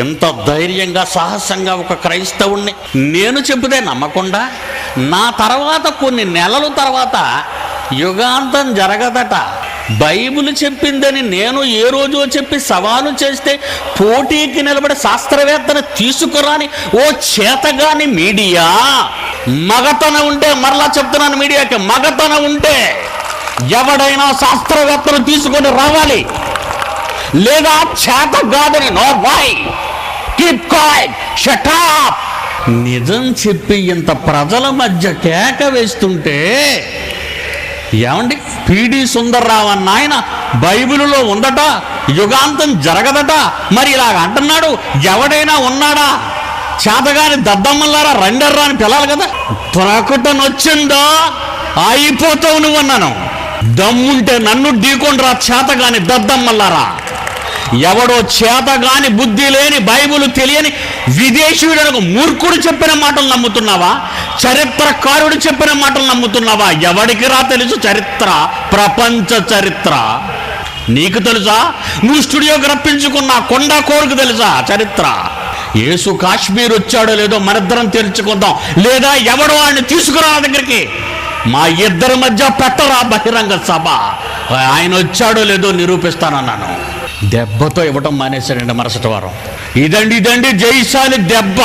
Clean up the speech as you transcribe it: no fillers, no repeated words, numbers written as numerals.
ఎంత ధైర్యంగా సాహసంగా ఒక క్రైస్తవుణ్ణి నేను చెబితే నమ్మకుండా నా తర్వాత కొన్ని నెలల తర్వాత యుగాంతం జరగదట బైబిల్ చెప్పిందని నేను ఏ రోజో చెప్పి సవాలు చేస్తే పోటీకి నిలబడి శాస్త్రవేత్తను తీసుకురాని ఓ చేతగాని మీడియా, మగతనం ఉంటే, మరలా చెప్తున్నాను మీడియాకి, మగతనం ఉంటే ఎవడైనా శాస్త్రవేత్తను తీసుకొని రావాలి, లేదా చేత కాదని no why keep quiet shut up. నిజం చెప్పి ఇంత ప్రజల మధ్య కేక వేస్తుంటే ఏమండి, పిడి సుందర్రావు అన్న ఆయన బైబిలులో ఉందట, యుగాంతం జరగదట, మరి ఇలాగ అంటున్నాడు. ఎవడైనా ఉన్నాడా? చేతగాని దద్దమ్మల్లారా రెండర్రా అని పిలాలి కదా. ప్రకటన వచ్చిందో అయిపోతావు నువ్వు అన్నాను. దమ్ముంటే నన్ను ఢీకొండ్రా చేతగాని దద్దమ్మల్లారా. ఎవడో చేతగాని బుద్ధి లేని బైబిల్ తెలియని విదేశీయుడకు మూర్ఖుడు చెప్పిన మాటలు నమ్ముతున్నావా? చరిత్రకారుడు చెప్పిన మాటలు నమ్ముతున్నావా? ఎవడికి రా తెలుసు చరిత్ర, ప్రపంచ చరిత్ర? నీకు తెలుసా? నువ్వు స్టూడియోకి రప్పించుకున్న కొండ కోరుకు తెలుసా చరిత్ర? యేసు కాశ్మీర్ వచ్చాడో లేదో మనిద్దరం తెలుసుకుందాం, లేదా ఎవడో వాడిని తీసుకురా దగ్గరికి. మా ఇద్దరి మధ్య పెట్టరా బహిరంగ సభ. ఆయన వచ్చాడో లేదో నిరూపిస్తానన్నాను. దెబ్బతో ఇవ్వటం మానేశాడండి మరుసటి వారం. ఇదండి జైశాలి దెబ్బ.